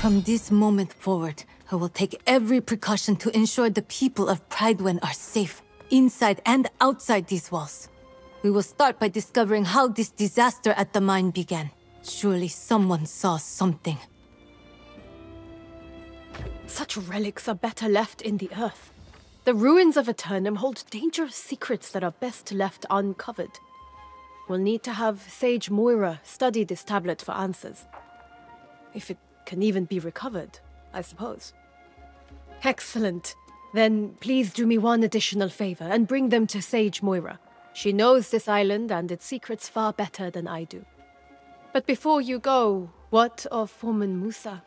From this moment forward, I will take every precaution to ensure the people of Prydwen are safe, inside and outside these walls. We will start by discovering how this disaster at the mine began. Surely someone saw something. Such relics are better left in the earth. The ruins of Aeternum hold dangerous secrets that are best left uncovered. We'll need to have Sage Moira study this tablet for answers. If it can even be recovered, I suppose. Excellent. Then please do me one additional favor and bring them to Sage Moira. She knows this island and its secrets far better than I do. But before you go, what of Foreman Musa?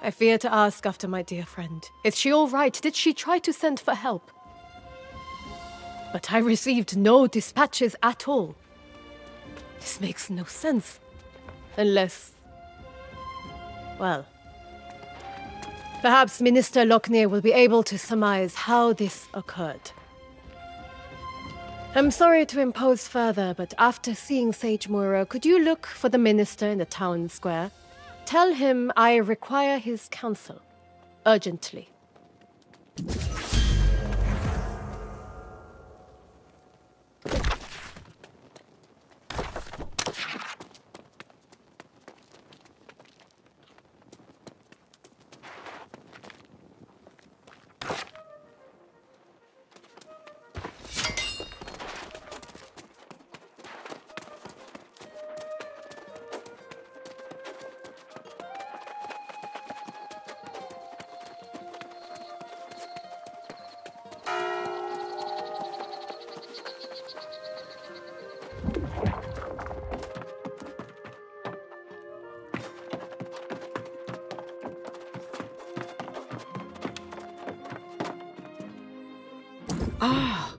I fear to ask after my dear friend. Is she all right? Did she try to send for help? But I received no dispatches at all. This makes no sense. Unless... well... perhaps Minister Lochnir will be able to surmise how this occurred. I'm sorry to impose further, but after seeing Sage Moira, could you look for the minister in the town square? Tell him I require his counsel. Urgently.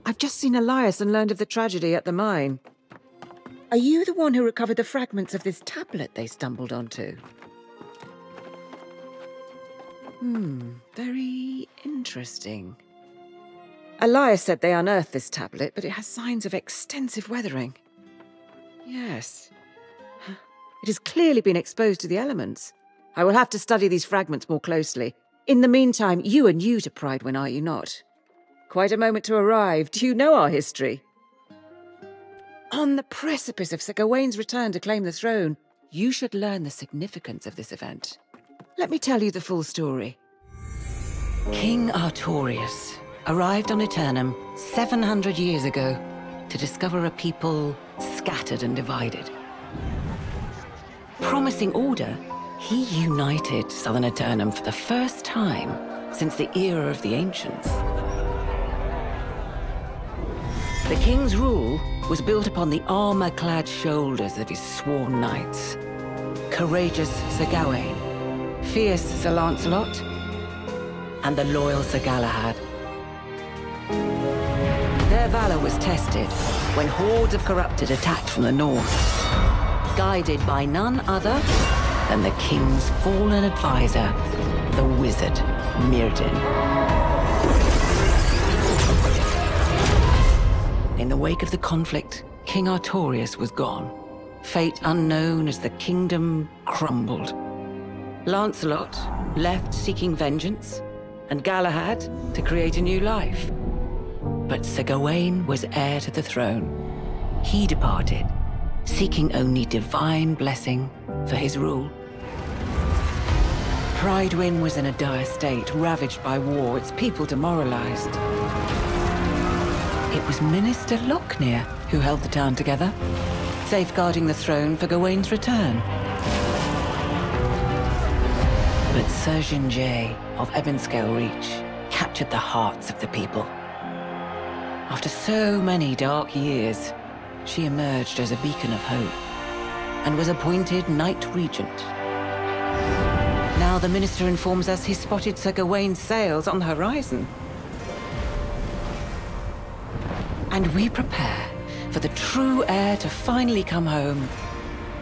I've just seen Elias and learned of the tragedy at the mine. Are you the one who recovered the fragments of this tablet they stumbled onto? Very interesting. Elias said they unearthed this tablet, but it has signs of extensive weathering. Yes. It has clearly been exposed to the elements. I will have to study these fragments more closely. In the meantime, you are new to Prydwen, are you not? Quite a moment to arrive. Do you know our history? On the precipice of Sir Gawain's return to claim the throne, you should learn the significance of this event. Let me tell you the full story. King Artorius arrived on Aeternum 700 years ago to discover a people scattered and divided. Promising order, he united southern Aeternum for the first time since the era of the Ancients. The king's rule was built upon the armor-clad shoulders of his sworn knights. Courageous Sir Gawain, fierce Sir Lancelot, and the loyal Sir Galahad. Their valor was tested when hordes of corrupted attacked from the north, guided by none other than the king's fallen advisor, the wizard Myrddin. In the wake of the conflict, King Artorius was gone. Fate unknown as the kingdom crumbled. Lancelot left seeking vengeance, and Galahad to create a new life. But Sir Gawain was heir to the throne. He departed, seeking only divine blessing for his rule. Prydwen was in a dire state, ravaged by war, its people demoralized. It was Minister Lochnir who held the town together, safeguarding the throne for Gawain's return. But Sage Jin Jae of Ebonscale Reach captured the hearts of the people. After so many dark years, she emerged as a beacon of hope and was appointed Knight-Regent. Now the minister informs us he spotted Sir Gawain's sails on the horizon. And we prepare for the true heir to finally come home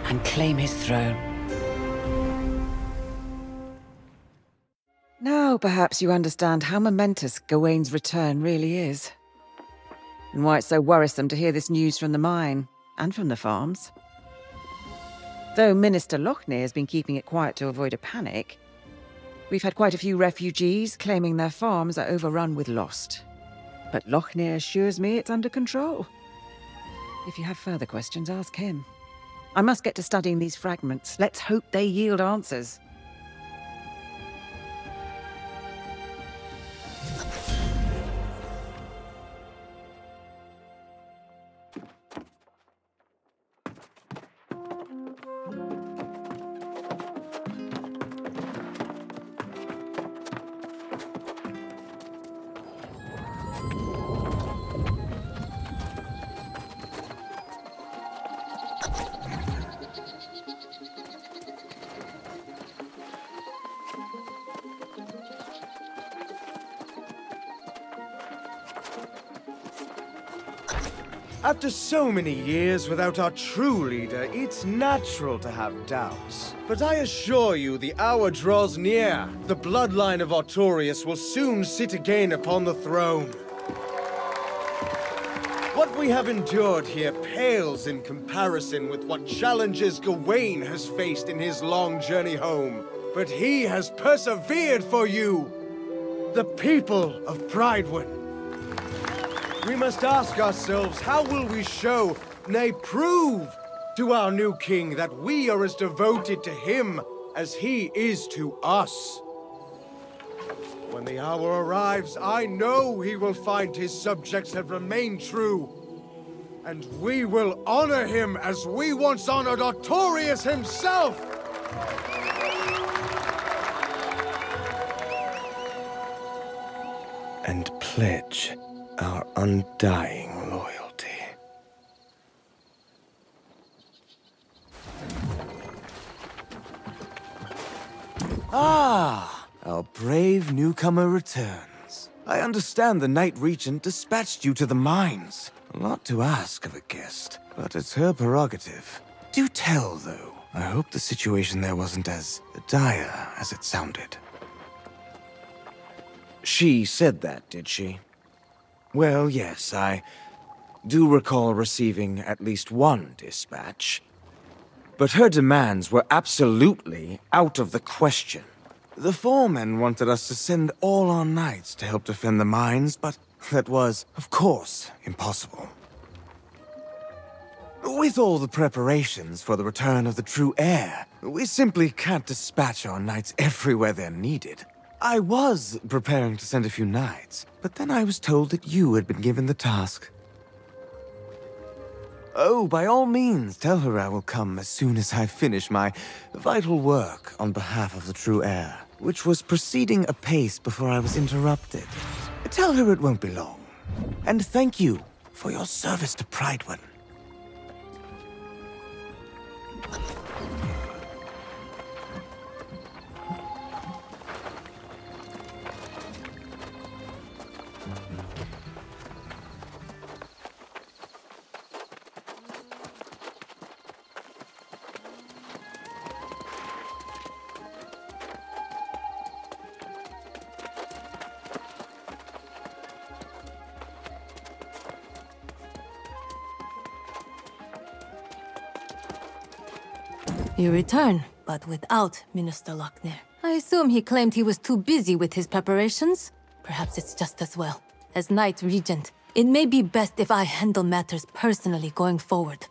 and claim his throne. Now perhaps you understand how momentous Gawain's return really is, and why it's so worrisome to hear this news from the mine and from the farms. Though Minister Lochnir has been keeping it quiet to avoid a panic, We've had quite a few refugees claiming their farms are overrun with Lost. But Lochnir assures me it's under control. If you have further questions, ask him. I must get to studying these fragments. Let's hope they yield answers. After so many years without our true leader, it's natural to have doubts. But I assure you, the hour draws near. The bloodline of Artorias will soon sit again upon the throne. What we have endured here pales in comparison with what challenges Gawain has faced in his long journey home. But he has persevered for you, the people of Prydwen. We must ask ourselves, how will we show, nay prove, to our new king that we are as devoted to him as he is to us? When the hour arrives, I know he will find his subjects have remained true. And we will honor him as we once honored Artorias himself! And pledge our undying loyalty. Ah! Our brave newcomer returns. I understand the Knight-Regent dispatched you to the mines. A lot to ask of a guest, but it's her prerogative. Do tell, though. I hope the situation there wasn't as dire as it sounded. She said that, did she? Well, yes, I do recall receiving at least one dispatch. But her demands were absolutely out of the question. The foremen wanted us to send all our knights to help defend the mines, but that was, of course, impossible. With all the preparations for the return of the true heir, we simply can't dispatch our knights everywhere they're needed. I was preparing to send a few knights, but then I was told that you had been given the task. Oh, by all means, tell her I will come as soon as I finish my vital work on behalf of the true heir, which was proceeding apace before I was interrupted. Tell her it won't be long. And thank you for your service to Prydwen. You return, but without Minister Lochnir. I assume he claimed he was too busy with his preparations. Perhaps it's just as well. As Knight-Regent, it may be best if I handle matters personally going forward.